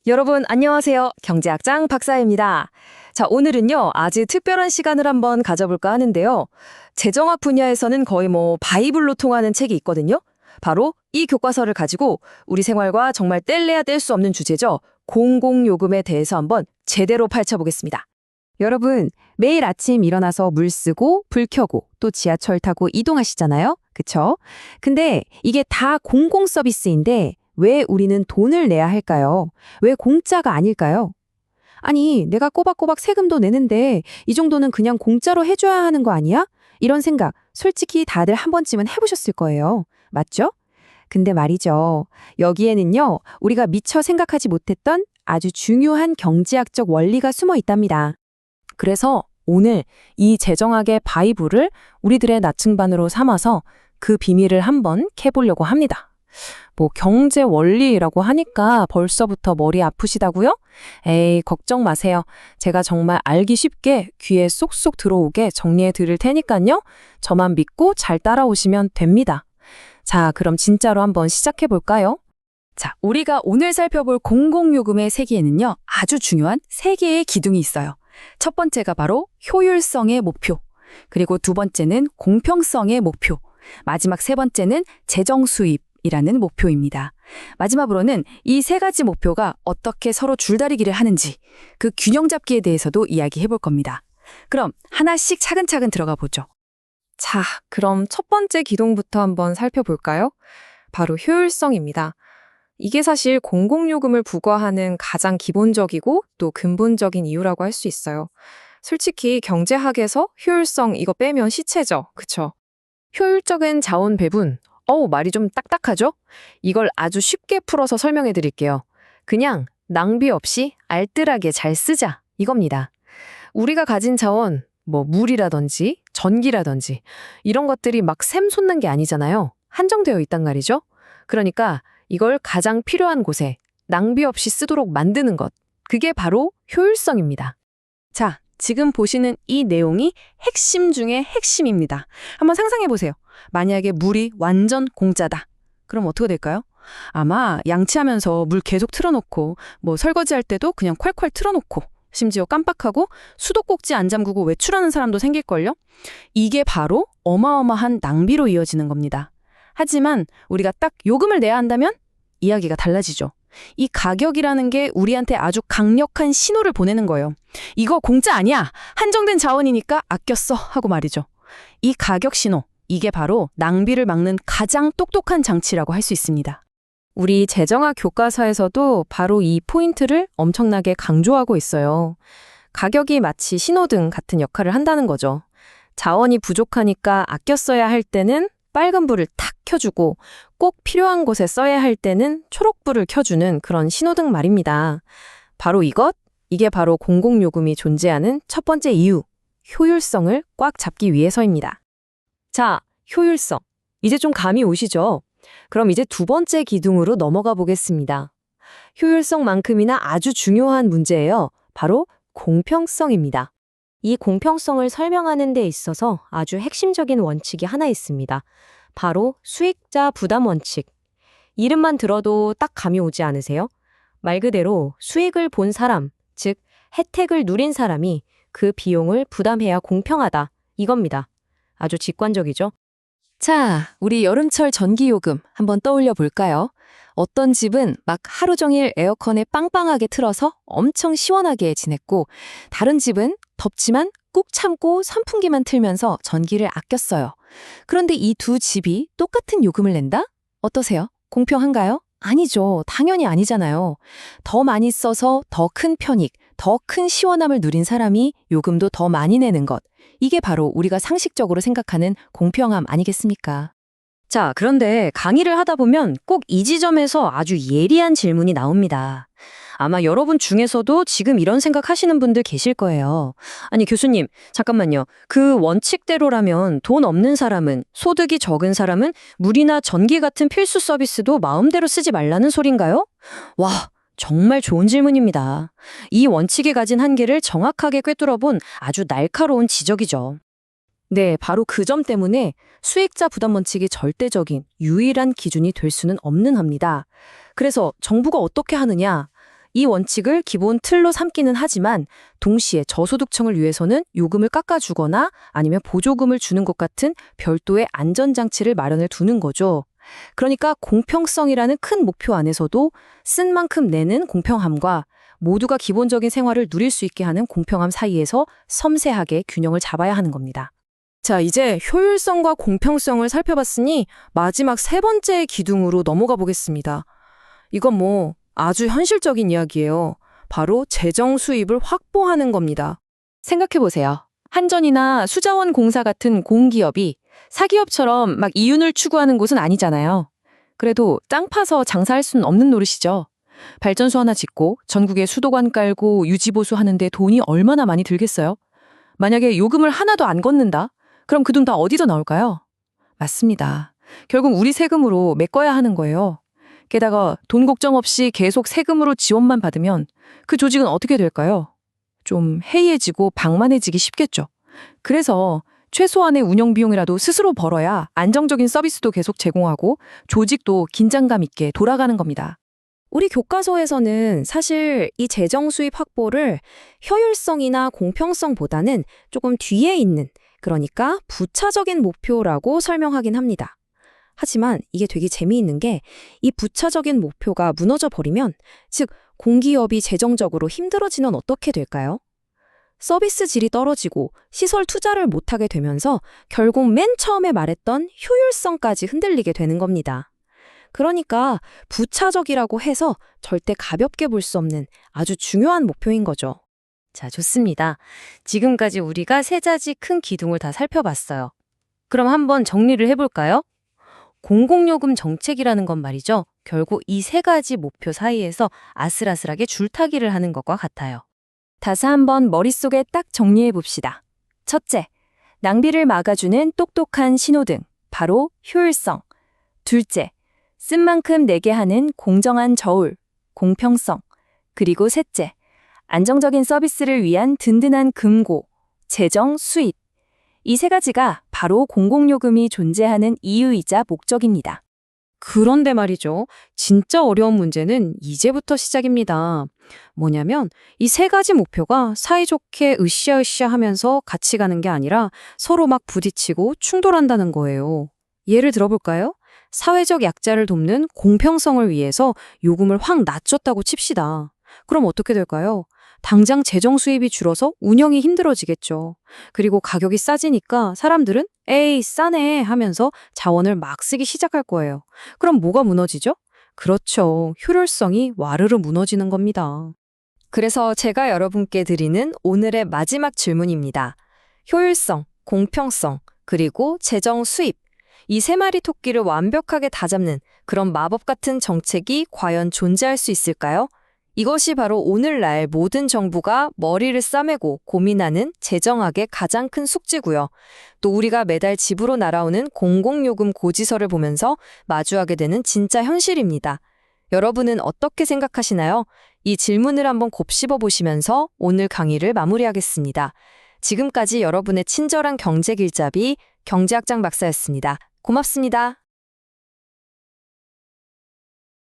여러분 안녕하세요. 경제학장 박사입니다. 자, 오늘은요. 아주 특별한 시간을 한번 가져볼까 하는데요. 재정학 분야에서는 거의 바이블로 통하는 책이 있거든요. 바로 이 교과서를 가지고 우리 생활과 정말 뗄래야 뗄 수 없는 주제죠. 공공요금에 대해서 한번 제대로 파헤쳐보겠습니다. 여러분, 매일 아침 일어나서 물 쓰고 불 켜고 또 지하철 타고 이동하시잖아요. 그쵸? 근데 이게 다 공공 서비스인데 왜 우리는 돈을 내야 할까요? 왜 공짜가 아닐까요? 아니, 내가 꼬박꼬박 세금도 내는데 이 정도는 그냥 공짜로 해줘야 하는 거 아니야? 이런 생각 솔직히 다들 한 번쯤은 해보셨을 거예요. 맞죠? 근데 말이죠. 여기에는요, 우리가 미처 생각하지 못했던 아주 중요한 경제학적 원리가 숨어 있답니다. 그래서 오늘 이 재정학의 바이블을 우리들의 나침반으로 삼아서 그 비밀을 한번 캐보려고 합니다. 경제 원리라고 하니까 벌써부터 머리 아프시다고요? 에이, 걱정 마세요. 제가 정말 알기 쉽게 귀에 쏙쏙 들어오게 정리해 드릴 테니까요. 저만 믿고 잘 따라오시면 됩니다. 자, 그럼 진짜로 한번 시작해 볼까요? 자, 우리가 오늘 살펴볼 공공요금의 세계에는요, 아주 중요한 세 개의 기둥이 있어요. 첫 번째가 바로 효율성의 목표, 그리고 두 번째는 공평성의 목표, 마지막 세 번째는 재정 수입이라는 목표입니다. 마지막으로는 이 세 가지 목표가 어떻게 서로 줄다리기를 하는지 그 균형 잡기에 대해서도 이야기해 볼 겁니다. 그럼 하나씩 차근차근 들어가 보죠. 자, 그럼 첫 번째 기둥부터 한번 살펴볼까요? 바로 효율성입니다. 이게 사실 공공요금을 부과하는 가장 기본적이고 또 근본적인 이유라고 할 수 있어요. 솔직히 경제학에서 효율성 이거 빼면 시체죠. 그쵸? 효율적인 자원 배분. 말이 좀 딱딱하죠? 이걸 아주 쉽게 풀어서 설명해 드릴게요. 그냥 낭비 없이 알뜰하게 잘 쓰자. 이겁니다. 우리가 가진 자원, 물이라든지 전기라든지 이런 것들이 막 샘 솟는 게 아니잖아요. 한정되어 있단 말이죠. 그러니까 이걸 가장 필요한 곳에 낭비 없이 쓰도록 만드는 것. 그게 바로 효율성입니다. 자, 지금 보시는 이 내용이 핵심 중의 핵심입니다. 한번 상상해 보세요. 만약에 물이 완전 공짜다. 그럼 어떻게 될까요? 아마 양치하면서 물 계속 틀어놓고 설거지할 때도 그냥 콸콸 틀어놓고 심지어 깜빡하고 수도꼭지 안 잠그고 외출하는 사람도 생길걸요? 이게 바로 어마어마한 낭비로 이어지는 겁니다. 하지만 우리가 딱 요금을 내야 한다면 이야기가 달라지죠. 이 가격이라는 게 우리한테 아주 강력한 신호를 보내는 거예요. 이거 공짜 아니야. 한정된 자원이니까 아껴 써 하고 말이죠. 이 가격 신호, 이게 바로 낭비를 막는 가장 똑똑한 장치라고 할 수 있습니다. 우리 재정학 교과서에서도 바로 이 포인트를 엄청나게 강조하고 있어요. 가격이 마치 신호등 같은 역할을 한다는 거죠. 자원이 부족하니까 아껴 써야 할 때는 빨간 불을 탁 켜주고 꼭 필요한 곳에 써야 할 때는 초록불을 켜주는 그런 신호등 말입니다. 바로 이게 바로 공공요금이 존재하는 첫 번째 이유, 효율성을 꽉 잡기 위해서입니다. 자, 효율성. 이제 좀 감이 오시죠? 그럼 이제 두 번째 기둥으로 넘어가 보겠습니다. 효율성만큼이나 아주 중요한 문제예요. 바로 공평성입니다. 이 공평성을 설명하는 데 있어서 아주 핵심적인 원칙이 하나 있습니다. 바로 수익자 부담 원칙. 이름만 들어도 딱 감이 오지 않으세요? 말 그대로 수익을 본 사람, 즉 혜택을 누린 사람이 그 비용을 부담해야 공평하다. 이겁니다. 아주 직관적이죠? 자, 우리 여름철 전기요금 한번 떠올려 볼까요? 어떤 집은 막 하루 종일 에어컨에 빵빵하게 틀어서 엄청 시원하게 지냈고, 다른 집은 덥지만 꾹 참고 선풍기만 틀면서 전기를 아꼈어요. 그런데 이 두 집이 똑같은 요금을 낸다? 어떠세요? 공평한가요? 아니죠. 당연히 아니잖아요. 더 많이 써서 더 큰 편익, 더 큰 시원함을 누린 사람이 요금도 더 많이 내는 것. 이게 바로 우리가 상식적으로 생각하는 공평함 아니겠습니까? 자, 그런데 강의를 하다 보면 꼭 이 지점에서 아주 예리한 질문이 나옵니다. 아마 여러분 중에서도 지금 이런 생각하시는 분들 계실 거예요. 아니, 교수님, 잠깐만요. 그 원칙대로라면 돈 없는 사람은, 소득이 적은 사람은 물이나 전기 같은 필수 서비스도 마음대로 쓰지 말라는 소린가요? 와, 정말 좋은 질문입니다. 이 원칙이 가진 한계를 정확하게 꿰뚫어본 아주 날카로운 지적이죠. 네, 바로 그 점 때문에 수익자 부담 원칙이 절대적인 유일한 기준이 될 수는 없는 합니다. 그래서 정부가 어떻게 하느냐? 이 원칙을 기본 틀로 삼기는 하지만 동시에 저소득층을 위해서는 요금을 깎아주거나 아니면 보조금을 주는 것 같은 별도의 안전장치를 마련해 두는 거죠. 그러니까 공평성이라는 큰 목표 안에서도 쓴 만큼 내는 공평함과 모두가 기본적인 생활을 누릴 수 있게 하는 공평함 사이에서 섬세하게 균형을 잡아야 하는 겁니다. 자, 이제 효율성과 공평성을 살펴봤으니 마지막 세 번째 기둥으로 넘어가 보겠습니다. 이건 뭐 아주 현실적인 이야기예요. 바로 재정 수입을 확보하는 겁니다. 생각해보세요. 한전이나 수자원 공사 같은 공기업이 사기업처럼 막 이윤을 추구하는 곳은 아니잖아요. 그래도 땅 파서 장사할 수는 없는 노릇이죠. 발전소 하나 짓고 전국에 수도관 깔고 유지보수 하는데 돈이 얼마나 많이 들겠어요? 만약에 요금을 하나도 안 걷는다? 그럼 그 돈 다 어디서 나올까요? 맞습니다. 결국 우리 세금으로 메꿔야 하는 거예요. 게다가 돈 걱정 없이 계속 세금으로 지원만 받으면 그 조직은 어떻게 될까요? 좀 해이해지고 방만해지기 쉽겠죠. 그래서 최소한의 운영 비용이라도 스스로 벌어야 안정적인 서비스도 계속 제공하고 조직도 긴장감 있게 돌아가는 겁니다. 우리 교과서에서는 사실 이 재정 수입 확보를 효율성이나 공평성보다는 조금 뒤에 있는, 그러니까 부차적인 목표라고 설명하긴 합니다. 하지만 이게 되게 재미있는 게 이 부차적인 목표가 무너져 버리면, 즉 공기업이 재정적으로 힘들어지면 어떻게 될까요? 서비스 질이 떨어지고 시설 투자를 못하게 되면서 결국 맨 처음에 말했던 효율성까지 흔들리게 되는 겁니다. 그러니까 부차적이라고 해서 절대 가볍게 볼 수 없는 아주 중요한 목표인 거죠. 자, 좋습니다. 지금까지 우리가 세 가지 큰 기둥을 다 살펴봤어요. 그럼 한번 정리를 해볼까요? 공공요금 정책이라는 건 말이죠. 결국 이 세 가지 목표 사이에서 아슬아슬하게 줄타기를 하는 것과 같아요. 다시 한번 머릿속에 딱 정리해 봅시다. 첫째, 낭비를 막아주는 똑똑한 신호등, 바로 효율성. 둘째, 쓴 만큼 내게 하는 공정한 저울, 공평성. 그리고 셋째, 안정적인 서비스를 위한 든든한 금고, 재정 수입. 이 세 가지가 바로 공공요금이 존재하는 이유이자 목적입니다. 그런데 말이죠. 진짜 어려운 문제는 이제부터 시작입니다. 뭐냐면 이 세 가지 목표가 사이좋게 으쌰으쌰 하면서 같이 가는 게 아니라 서로 막 부딪히고 충돌한다는 거예요. 예를 들어볼까요? 사회적 약자를 돕는 공평성을 위해서 요금을 확 낮췄다고 칩시다. 그럼 어떻게 될까요? 당장 재정 수입이 줄어서 운영이 힘들어지겠죠. 그리고 가격이 싸지니까 사람들은 에이, 싸네 하면서 자원을 막 쓰기 시작할 거예요. 그럼 뭐가 무너지죠? 그렇죠. 효율성이 와르르 무너지는 겁니다. 그래서 제가 여러분께 드리는 오늘의 마지막 질문입니다. 효율성, 공평성, 그리고 재정 수입. 이 세 마리 토끼를 완벽하게 다잡는 그런 마법 같은 정책이 과연 존재할 수 있을까요? 이것이 바로 오늘날 모든 정부가 머리를 싸매고 고민하는 재정학의 가장 큰 숙제고요. 또 우리가 매달 집으로 날아오는 공공요금 고지서를 보면서 마주하게 되는 진짜 현실입니다. 여러분은 어떻게 생각하시나요? 이 질문을 한번 곱씹어 보시면서 오늘 강의를 마무리하겠습니다. 지금까지 여러분의 친절한 경제길잡이 경제학장 박사였습니다. 고맙습니다.